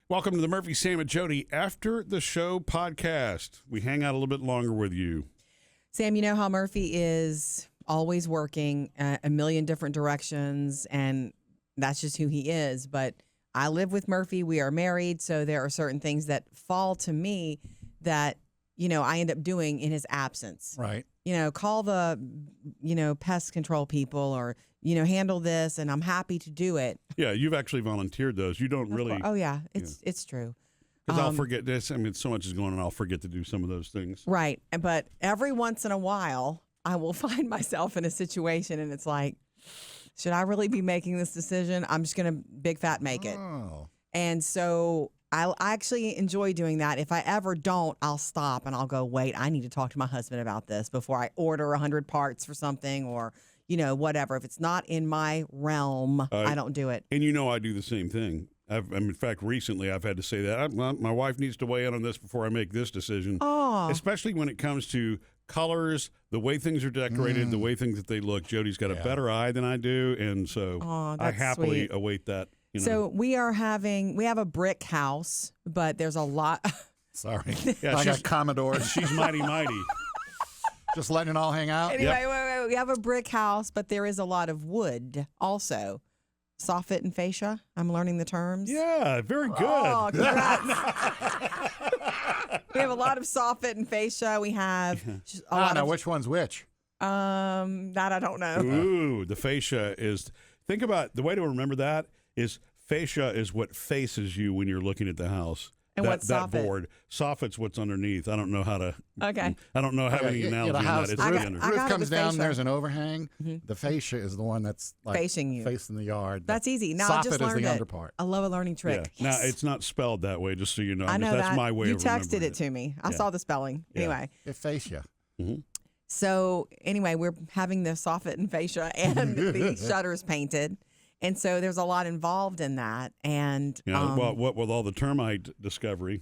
Welcome to the Murphy, Sam, and Jodi After the Show podcast. We hang out a little bit longer with you. Sam, you know how Murphy is always working a million different directions, and that's just who he is. But I live with Murphy. We are married, so there are certain things that fall to me that, I end up doing in his absence. Right. Call the, pest control people or, handle this, and I'm happy to do it. Yeah, you've actually volunteered those. You don't really. Oh, yeah. It's true. Because I'll forget this. I mean, so much is going on, I'll forget to do some of those things. Right. But every once in a while, I will find myself in a situation, and it's like, should I really be making this decision? I'm just going to big fat make it. Oh. And so I actually enjoy doing that. If I ever don't, I'll stop and I'll go, wait, I need to talk to my husband about this before I order 100 parts for something or, whatever. If it's not in my realm, I don't do it. And I do the same thing. In fact, recently I've had to say that. My wife needs to weigh in on this before I make this decision. Oh. Especially when it comes to colors, the way things are decorated, the way things that they look. Jodi's got a better eye than I do, and so I happily await that. So we have a brick house, but there's a lot. Sorry. Yeah, I got Commodores. She's mighty. Just letting it all hang out. Anyway, wait. We have a brick house, but there is a lot of wood also. Soffit and fascia. I'm learning the terms. Yeah, very good. Oh, congrats. We have a lot of soffit and fascia. We have a lot Now, of, which one's which? that I don't know. Ooh, the fascia is. Think about the way to remember that is fascia is what faces you when you're looking at the house. And what's that soffit? board? Soffit's what's underneath. I don't know how to. Okay. I don't know how any analogy on that. It's I got- under. I Roof got it comes with down. fascia. There's an overhang. The fascia is the one that's like Facing you. facing the yard. That's easy. Now I Soffit just is learned the it. underpart. I love a learning trick. Yeah. Now it's not spelled that way, just so you know. I know that's that. my way You of texted remembering it to me. I Yeah. saw the spelling. Yeah. Anyway. It's fascia. So anyway, we're having the soffit and fascia and the shutters painted. And so there's a lot involved in that. And well, what with all the termite discovery?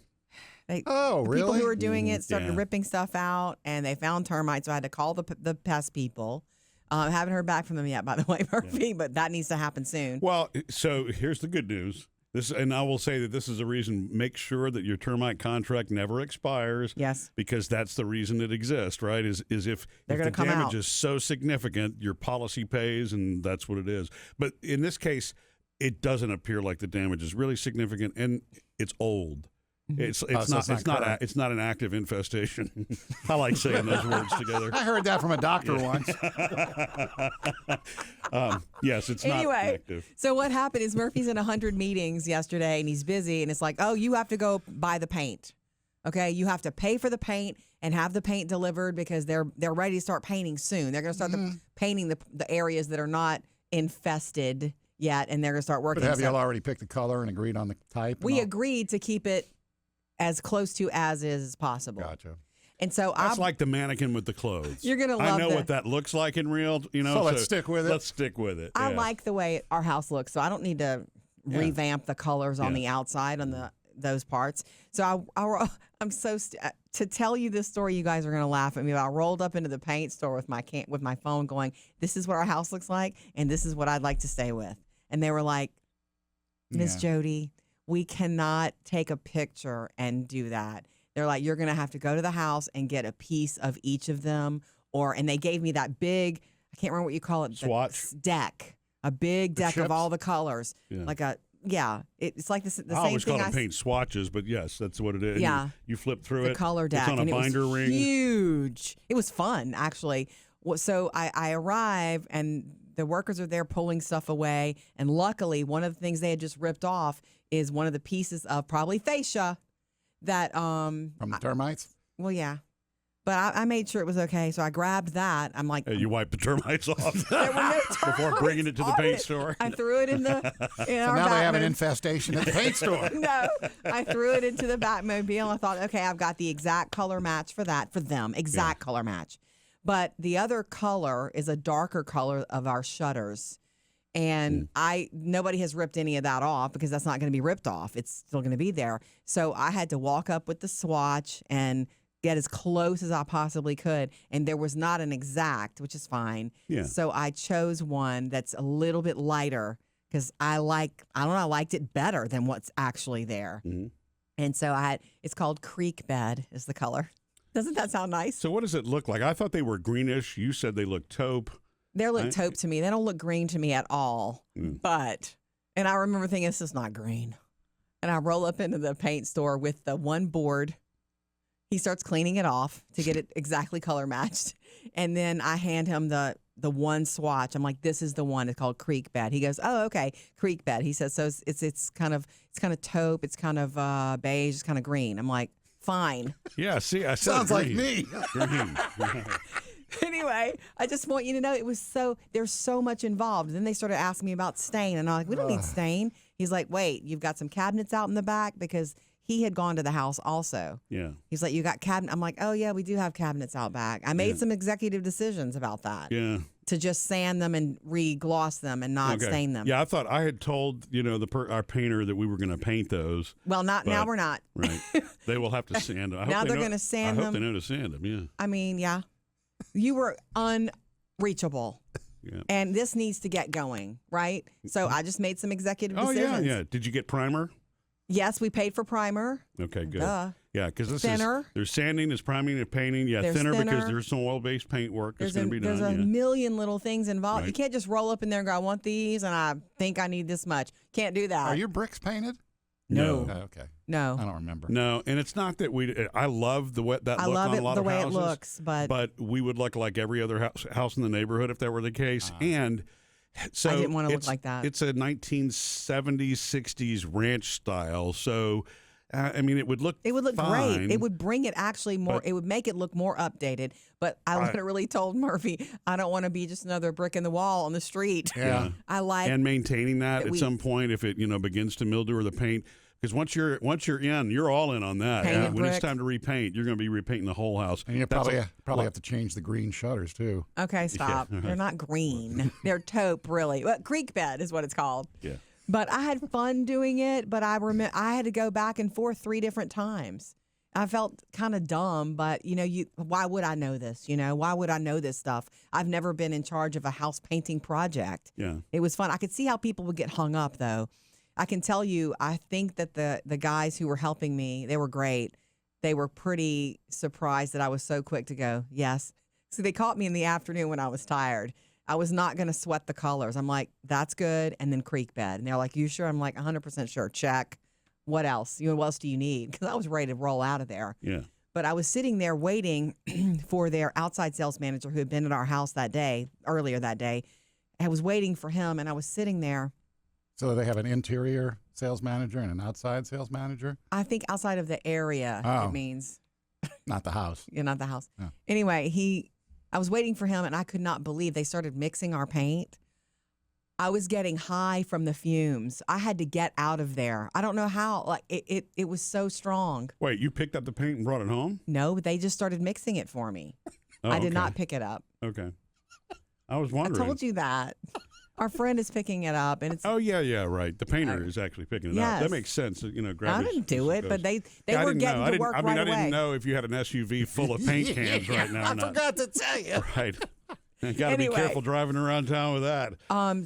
Oh, the really? people who were doing it started Yeah. ripping stuff out, and they found termites. So I had to call the pest people. Haven't heard back from them yet, by the way, Murphy, but that needs to happen soon. Well, so here's the good news. And I will say that this is a reason. Make sure that your termite contract never expires. Yes. Because that's the reason it exists, right? Is if They're the gonna come damage out. is so significant, your policy pays, and that's what it is. But in this case, it doesn't appear like the damage is really significant, and it's old. It's so not it's not current. it's not an active infestation. I like saying those words together. I heard that from a doctor once. Yes, it's not Anyway, active. so what happened is Murphy's in 100 meetings yesterday, and he's busy, and it's like, oh, you have to go buy the paint. Okay, you have to pay for the paint and have the paint delivered because they're ready to start painting soon. They're going to start painting the areas that are not infested yet, and they're going to start working. But have So y'all already picked the color and agreed on the type? and we all? agreed to keep it as close to as is as possible. Gotcha. And so That's like the mannequin with the clothes. You're gonna I love know the- what that looks like in real. So let's stick with it. Let's stick with it. I yeah. like the way our house looks, so I don't need to revamp the colors on Yeah. the outside on those parts. So I'm to tell you this story, you guys are gonna laugh at me. But I rolled up into the paint store with my phone, going, "This is what our house looks like, and this is what I'd like to stay with." And they were like, "Miss Jodi, we cannot take a picture and do that." They're like, "You're gonna have to go to the house and get a piece of each of them," and they gave me that big, I can't remember what you call it, Swatch? deck, a big deck chips? of all the colors, Yeah. like it's like the I same always thing. call them paint swatches, but yes, that's what it is. Yeah. You flip through The it. color deck, It's on a and binder it was ring. huge. It was fun, actually. So I arrive, and the workers are there pulling stuff away, and luckily, one of the things they had just ripped off is one of the pieces of probably fascia that From the termites? well, yeah. But I made sure it was okay, so I grabbed that. I'm like, You wipe the termites off there were no before termites bringing it to the on paint it. store. I threw it in So our now they have an Batman. infestation at the paint store. No, I threw it into the Batmobile. I thought, okay, I've got the exact color match for them, exact color match. But the other color is a darker color of our shutters. And nobody has ripped any of that off because that's not going to be ripped off. It's still going to be there. So I had to walk up with the swatch and get as close as I possibly could. And there was not an exact, which is fine. Yeah. So I chose one that's a little bit lighter because I liked it better than what's actually there. Mhm. And so it's called creek bed is the color. Doesn't that sound nice? So what does it look like? I thought they were greenish. You said they look taupe. They look taupe to me. They don't look green to me at all. Mm. And I remember thinking, this is not green. And I roll up into the paint store with the one board. He starts cleaning it off to get it exactly color matched. And then I hand him the one swatch. I'm like, this is the one. It's called creek bed. He goes, oh, okay, creek bed. He says, so it's kind of taupe. It's kind of beige. It's kind of green. I'm like, fine. Yeah, see, I said Sounds like green. me. Green. Anyway, I just want you to know there's so much involved. And then they started asking me about stain, and I'm like, we don't need stain. He's like, wait, you've got some cabinets out in the back, because he had gone to the house also. Yeah. He's like, you got cabinet. I'm like, oh yeah, we do have cabinets out back. I made some executive decisions about that. Yeah. To just sand them and re-gloss them and not stain them. Yeah, I thought I had told our painter that we were going to paint those. Well, now we're not. Right. They will have to sand them. Now they're going to sand them. I hope they know to sand them. Yeah. I mean, yeah. You were unreachable. Yeah. And this needs to get going, right? So I just made some executive Oh decisions. yeah. Did you get primer? Yes, we paid for primer. Okay, good. Duh. Yeah, because this Thinner. there's sanding, there's priming, there's painting. Yeah, There's thinner because thinner. there's some oil-based paint work that's going to be done. There's a Yeah. million little things involved. You Right. can't just roll up in there and go, I want these, and I think I need this much. Can't do that. Are your bricks painted? No. Oh, okay. No. I don't remember. No, and it's not that I love the way that I look love on it a lot the of way houses, it looks, but we would look like every other house in the neighborhood if that were the case. And so I didn't want to look like that. It's a 1970s, 60s ranch style. So, I mean, it would look great. fine, It would bring it actually more. But- It would make it look more updated. But I literally told Murphy, I don't want to be just another brick in the wall on the street. Yeah. I like. and maintaining that that at we- some point if it begins to mildew or the paint. Because once you're in, you're all in on that. Painted When it's brick. time to repaint, you're going to be repainting the whole house. And you That's probably have to change the green shutters too. Okay, stop. They're not green. They're taupe, really. Well, creek bed is what it's called. Yeah. But I had fun doing it. But I had to go back and forth 3 different times. I felt kind of dumb, but why would I know this? Why would I know this stuff? I've never been in charge of a house painting project. Yeah. It was fun. I could see how people would get hung up, though. I can tell you, I think that the guys who were helping me, they were great. They were pretty surprised that I was so quick to go, yes. So they caught me in the afternoon when I was tired. I was not going to sweat the colors. I'm like, that's good. And then creek bed. And they're like, you sure? I'm like, 100% sure. Check. What else? What else do you need? Because I was ready to roll out of there. Yeah. But I was sitting there waiting for their outside sales manager who had been at our house earlier that day. I was waiting for him, and I was sitting there. So they have an interior sales manager and an outside sales manager? I think outside of the area, Oh. it means. Not the house. Not the house. Oh. Anyway, I was waiting for him, and I could not believe they started mixing our paint. I was getting high from the fumes. I had to get out of there. I don't know how. Like it was so strong. Wait, you picked up the paint and brought it home? No, but they just started mixing it for me. Oh, I did okay. not pick it up. Okay. I was I wondering. told you that. Our friend is picking it up, and it's. Oh yeah, right. The painter is actually picking it up. Yes. That makes sense. I grab didn't do it, but they I were didn't getting know. to work I right away. didn't know if you had an SUV full of paint cans right now. or I not. forgot to tell you. Right. You got to Anyway. be careful driving around town with that.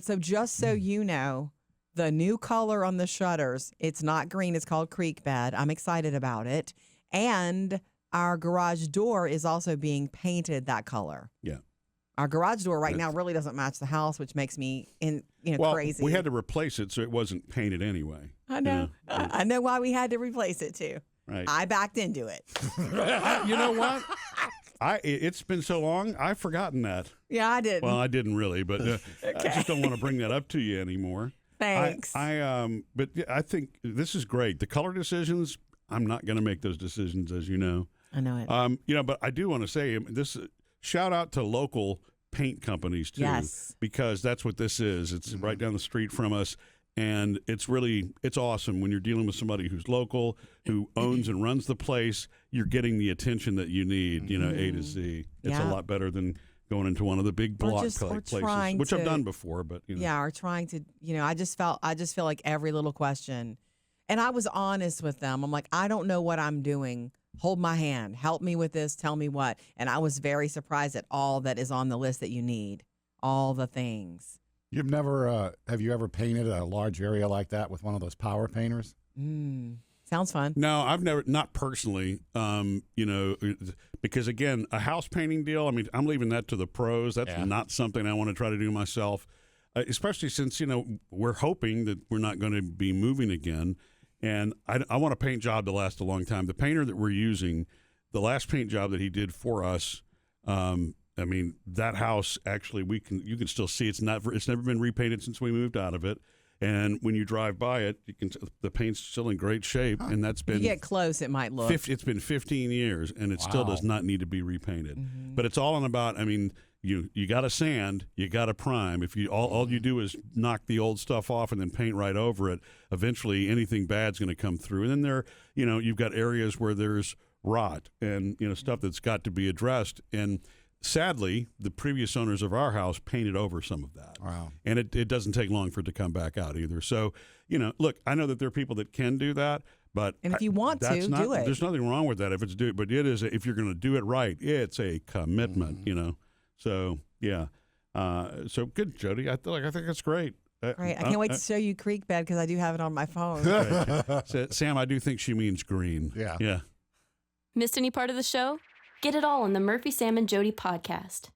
So just so you know, the new color on the shutters, it's not green. It's called creek bed. I'm excited about it. And our garage door is also being painted that color. Yeah. Our garage door right now really doesn't match the house, which makes me Well, crazy. we had to replace it so it wasn't painted anyway. I know. Yeah. I know why we had to replace it too. Right. I backed into it. You know what? It's been so long, I've forgotten that. Yeah, I did. Well, I didn't really, but I just don't want to bring that up to you anymore. Thanks. But yeah, I think this is great. The color decisions, I'm not going to make those decisions, as you know. I know it. But I do want to say this. Shout out to local paint companies too, Yes. because that's what this is. It's right down the street from us, and it's awesome when you're dealing with somebody who's local, who owns and runs the place. You're getting the attention that you need, A to Z. It's a Yeah. lot better than going into one of the big block or places, trying which I've to- done before. But Yeah, or trying to, I just feel like every little question. And I was honest with them. I'm like, I don't know what I'm doing. Hold my hand. Help me with this. Tell me what. And I was very surprised at all that is on the list that you need. All the things. You've never, have you ever painted a large area like that with one of those power painters? Sounds fun. No, I've never, not personally, because again, a house painting deal, I mean, I'm leaving that to the pros. That's not something I want to try to do myself, especially since, we're hoping that we're not going to be moving again. And I want a paint job to last a long time. The painter that we're using, the last paint job that he did for us, I mean, that house actually, you can still see it's never been repainted since we moved out of it. And when you drive by it, the paint's still in great shape, and that's been. You get close, it might look. It's been 15 years, and it still does not need to be repainted. Mm-hmm. But it's all in about. I mean, you got to sand, you got to prime. If you all you do is knock the old stuff off and then paint right over it, eventually anything bad's going to come through. And then you've got areas where there's rot and stuff that's got to be addressed. And sadly, the previous owners of our house painted over some of that. Wow. And it doesn't take long for it to come back out either. So, look, I know that there are people that can do that, but and if you want to, do it. There's nothing wrong with that but it is, if you're going to do it right, it's a commitment, So, yeah. So good, Jody. I think that's great. Great. I can't wait to show you Creek Bed because I do have it on my phone. Sam, I do think she means green. Yeah. Yeah. Missed any part of the show? Get it all on the Murphy, Sam, and Jodi podcast.